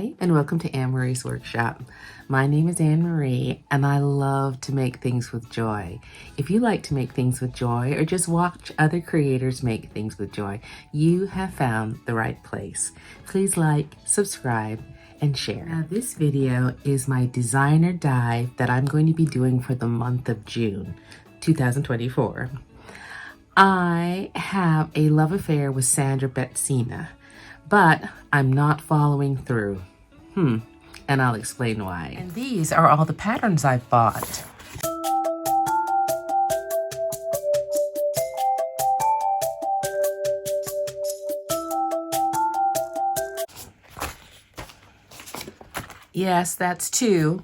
Hi, and welcome to Anne-Marie's Workshop. My name is Anne-Marie, and I love to make things with joy. If you like to make things with joy, or just watch other creators make things with joy, you have found the right place. Please like, subscribe, and share. Now, this video is my designer dive that I'm going to be doing for the month of June, 2024. I have a love affair with Sandra Betzina, but I'm not following through. And I'll explain why. And these are all the patterns I've bought. Yes, that's two.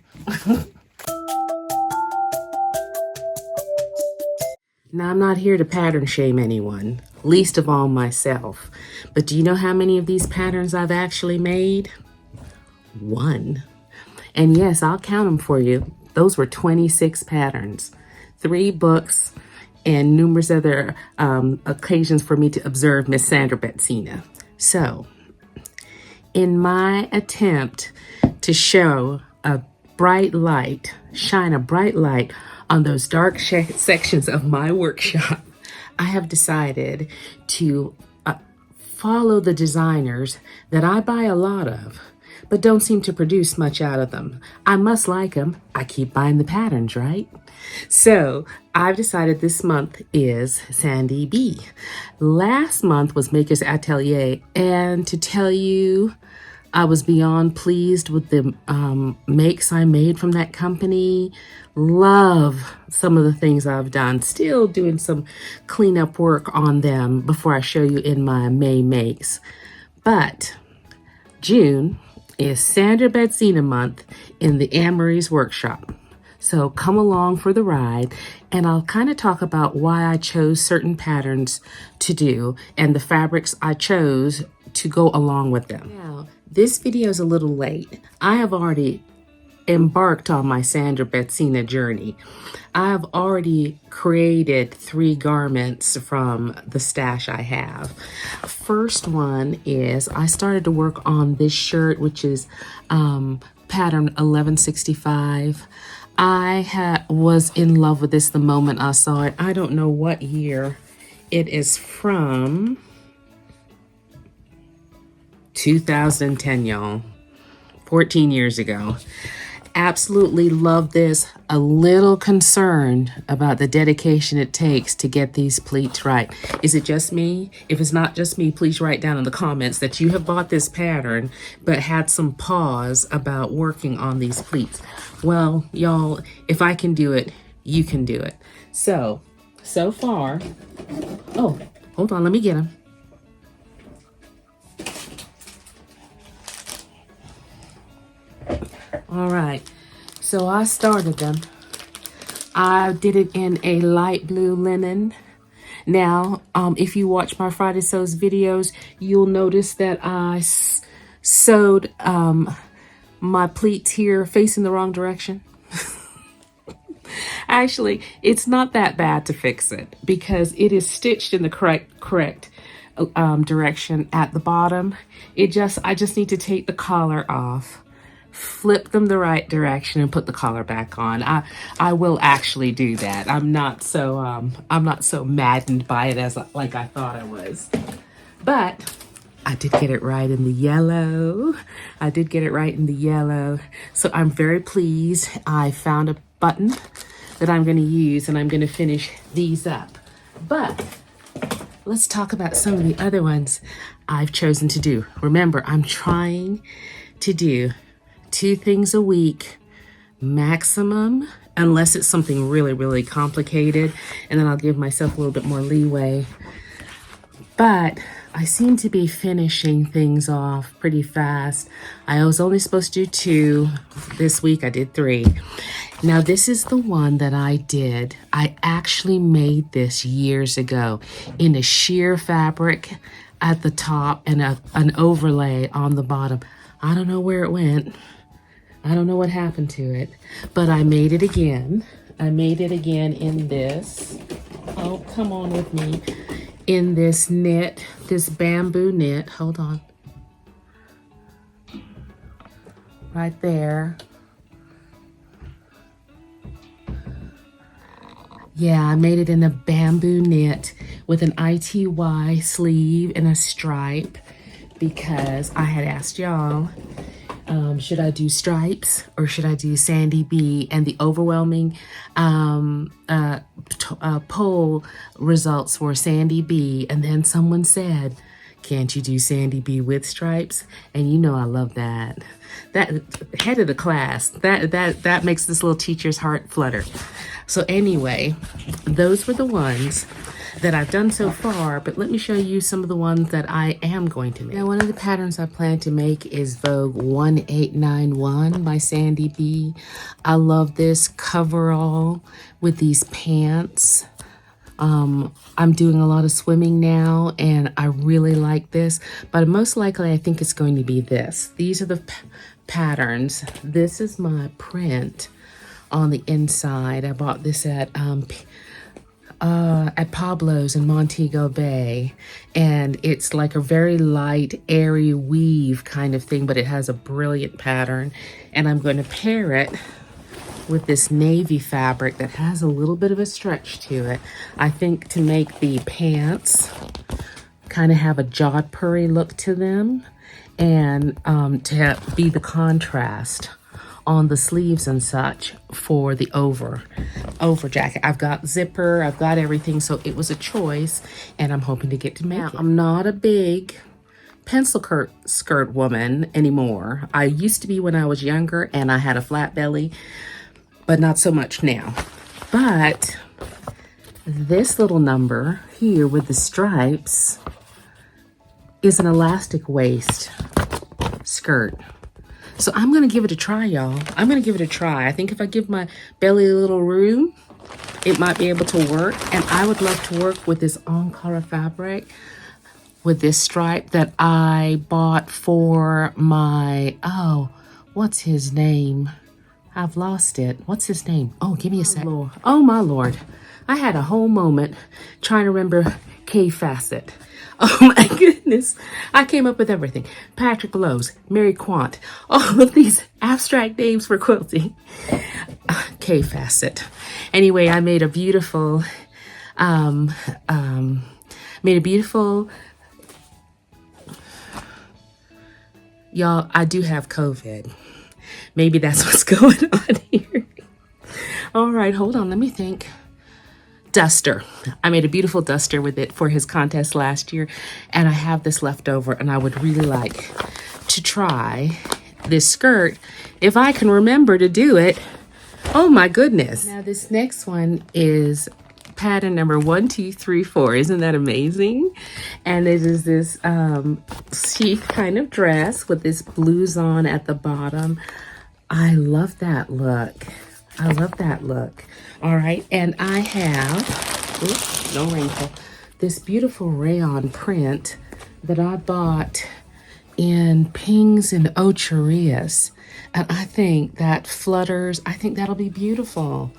Now, I'm not here to pattern shame anyone, least of all myself. But do you know how many of these patterns I've actually made? One. And yes, I'll count them for you. Those were 26 patterns, 3 books, and numerous other occasions for me to observe Miss Sandra Betzina. So, in my attempt to show a bright light, shine a bright light on those dark sections of my workshop, I have decided to follow the designers that I buy a lot of, but don't seem to produce much out of them. I must like them. I keep buying the patterns, right? So I've decided this month is Sandy B. Last month was Maker's Atelier, and to tell you, I was beyond pleased with the makes I made from that company. Love some of the things I've done. Still doing some cleanup work on them before I show you in my May makes. But June is Sandra Betzina month in the Anne-Marie's Workshop. So come along for the ride, and I'll kind of talk about why I chose certain patterns to do and the fabrics I chose to go along with them. Now, this video is a little late. I have already embarked on my Sandra Betzina journey. I've already created 3 garments from the stash I have. First one is I started to work on this shirt, which is pattern 1165. I was in love with this the moment I saw it. I don't know what year it is from. 2010, y'all. 14 years ago. Absolutely love this. A little concerned about the dedication it takes to get these pleats right. Is it just me? If it's not just me, please write down in the comments that you have bought this pattern but had some pause about working on these pleats. Well, y'all, if I can do it, you can do it. So far, oh, hold on, let me get them. All right, so I started them. I did it in a light blue linen. Now, if you watch my Friday Sews videos, you'll notice that I sewed my pleats here facing the wrong direction. Actually, it's not that bad to fix it because it is stitched in the correct direction at the bottom. I just need to take the collar off, flip them the right direction, and put the collar back on. I will actually do that. I'm not so maddened by it as like I thought I was. But I did get it right in the yellow. So I'm very pleased. I found a button that I'm going to use, and I'm going to finish these up. But let's talk about some of the other ones I've chosen to do. Remember, I'm trying to do 2 things a week maximum, unless it's something really, really complicated, and then I'll give myself a little bit more leeway. But I seem to be finishing things off pretty fast. I was only supposed to do 2. This week I did 3. Now, this is the one that I did. I actually made this years ago in a sheer fabric at the top and an overlay on the bottom. I don't know where it went. I don't know what happened to it, but I made it again. in this. Oh, come on with me. In this knit, this bamboo knit. Hold on. right there. Yeah, I made it in a bamboo knit with an ITY sleeve and a stripe because I had asked y'all, should I do stripes or should I do Sandy B? And the overwhelming poll results were Sandy B. And then someone said, can't you do Sandy B with stripes? And you know I love that. That head of the class, that makes this little teacher's heart flutter. So anyway, those were the ones that I've done so far, but let me show you some of the ones that I am going to make. Now, one of the patterns I plan to make is Vogue 1891 by Sandy B. I love this coverall with these pants. I'm doing a lot of swimming now, and I really like this, but most likely I think it's going to be this. These are the patterns. This is my print on the inside. I bought this at Pablo's in Montego Bay, and it's like a very light, airy weave kind of thing, but it has a brilliant pattern, and I'm going to pair it with this navy fabric that has a little bit of a stretch to it. I think to make the pants kind of have a jodhpuri look to them, and to be the contrast on the sleeves and such for the over jacket. I've got zipper, I've got everything, so it was a choice, and I'm hoping to get to make it. I'm not a big pencil skirt woman anymore. I used to be when I was younger and I had a flat belly, but not so much now. But this little number here with the stripes is an elastic waist skirt. So I'm going to give it a try, y'all. I'm going to give it a try. I think if I give my belly a little room, it might be able to work. And I would love to work with this Ankara fabric with this stripe that I bought for my, what's his name? I've lost it. What's his name? Oh, give me a sec. Oh, my Lord. I had a whole moment trying to remember K Facet. Oh, my goodness. I came up with everything. Patrick Lowe's, Mary Quant, all of these abstract names for quilting. K Facet. Anyway, I made a beautiful, y'all, I do have COVID. Maybe that's what's going on here. All right, hold on. Let me think. Duster. I made a beautiful duster with it for his contest last year, and I have this left over, and I would really like to try this skirt if I can remember to do it. Oh my goodness. Now this next one is pattern number 1234. Isn't that amazing? And it is this sheath kind of dress with this blouson at the bottom. I love that look. I love that look. All right, and I have, oops, no wrinkle, this beautiful rayon print that I bought in Pings and Ocherias. And I think that flutters, I think that'll be beautiful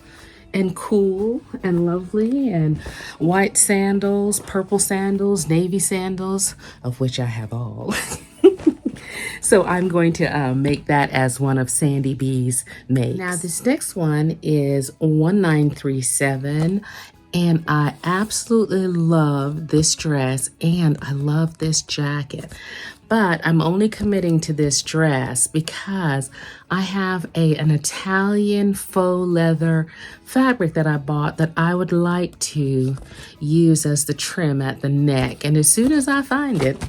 and cool and lovely, and white sandals, purple sandals, navy sandals, of which I have all. So I'm going to make that as one of Sandy B's makes. Now this next one is 1937, and I absolutely love this dress and I love this jacket. But I'm only committing to this dress because I have an Italian faux leather fabric that I bought that I would like to use as the trim at the neck. And as soon as I find it,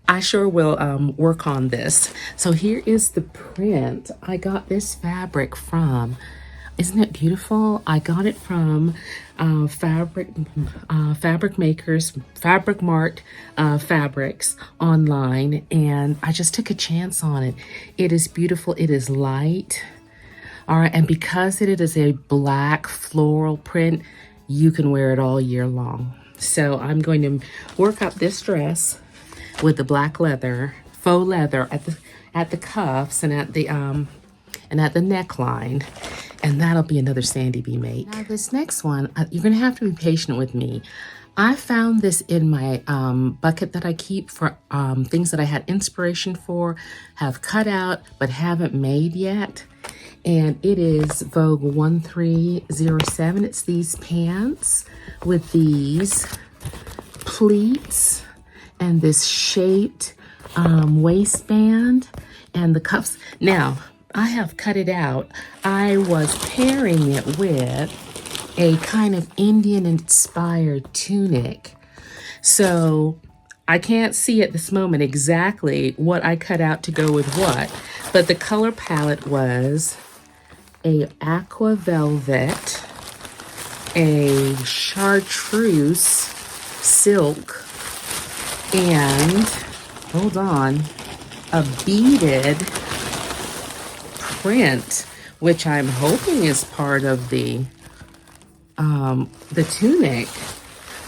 I sure will work on this. So here is the print. I got this fabric from, isn't it beautiful? I got it from Fabric Makers, Fabric Mart Fabrics online, and I just took a chance on it. It is beautiful. It is light. All right, and because it is a black floral print, you can wear it all year long. So I'm going to work up this dress with the black leather, faux leather at the cuffs and at the neckline, and that'll be another Sandy B make. Now this next one, you're gonna have to be patient with me. I found this in my bucket that I keep for things that I had inspiration for, have cut out, but haven't made yet. And it is Vogue 1307. It's these pants with these pleats and this shaped waistband and the cuffs. Now, I have cut it out. I was pairing it with a kind of Indian-inspired tunic. So I can't see at this moment exactly what I cut out to go with what, but the color palette was a aqua velvet, a chartreuse silk, and, hold on, a beaded print, which I'm hoping is part of the tunic,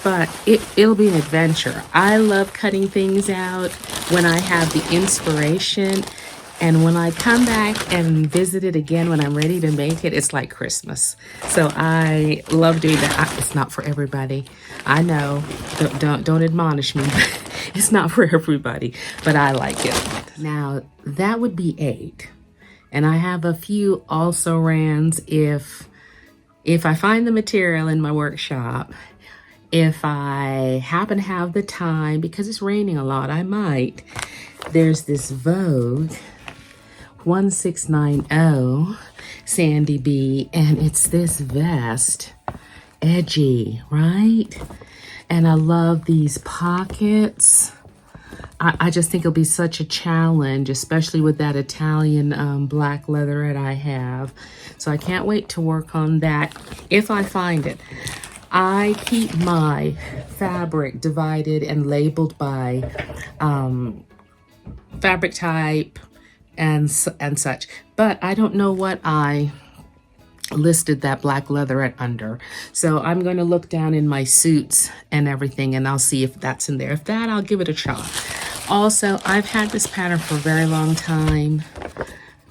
but it'll be an adventure. I love cutting things out when I have the inspiration, and when I come back and visit it again when I'm ready to make it, it's like Christmas. So I love doing that. It's not for everybody. I know. Don't admonish me. It's not for everybody, but I like it. Now, that would be 8. And I have a few also rans if I find the material in my workshop. If I happen to have the time, because it's raining a lot, I might. There's this Vogue 1690 Sandy B, and it's this vest, edgy, right? And I love these pockets. I just think it'll be such a challenge, especially with that Italian black leatherette I have. So I can't wait to work on that if I find it. I keep my fabric divided and labeled by fabric type and such, but I don't know what I listed that black leatherette under. So I'm going to look down in my suits and everything, and I'll see if that's in there. If that, I'll give it a shot. Also, I've had this pattern for a very long time.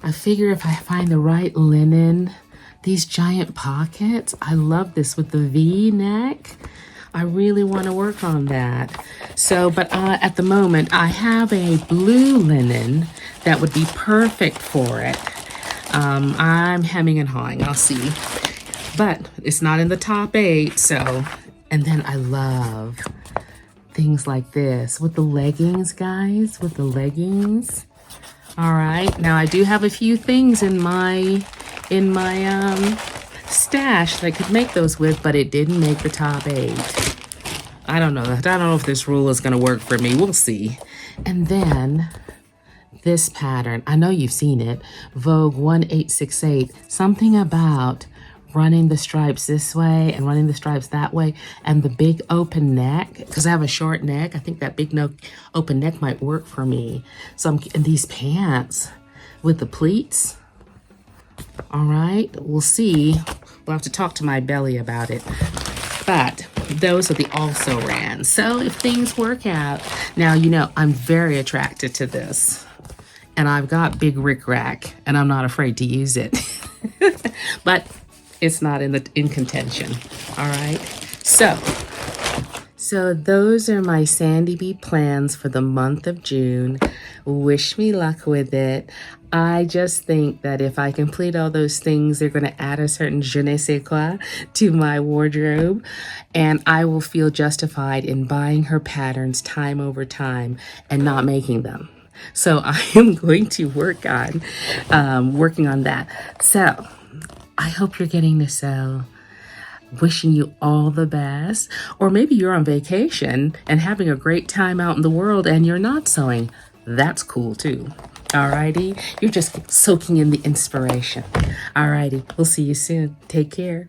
I figure if I find the right linen, these giant pockets, I love this with the V neck. I really want to work on that. So, but at the moment, I have a blue linen that would be perfect for it. I'm hemming and hawing, I'll see. But it's not in the top 8, so. And then I love things like this with the leggings, guys, with the leggings. All right, now I do have a few things in my stash that I could make those with, but it didn't make the top 8. I don't know. I don't know if this rule is going to work for me. We'll see. And then this pattern, I know you've seen it, Vogue 1868, something about running the stripes this way and running the stripes that way, and the big open neck, because I have a short neck. I think that big open neck might work for me. So I'm in these pants with the pleats. All right, we'll see. We'll have to talk to my belly about it. But those are the also rans. So if things work out, now, you know, I'm very attracted to this. And I've got big rickrack, and I'm not afraid to use it. But it's not in contention. All right. So those are my Sandy B plans for the month of June. Wish me luck with it. I just think that if I complete all those things, they're going to add a certain je ne sais quoi to my wardrobe, and I will feel justified in buying her patterns time over time and not making them. So I am going to work on working on that. So I hope you're getting to sew. Wishing you all the best. Or maybe you're on vacation and having a great time out in the world and you're not sewing. That's cool too. Alrighty. You're just soaking in the inspiration. Alrighty. We'll see you soon. Take care.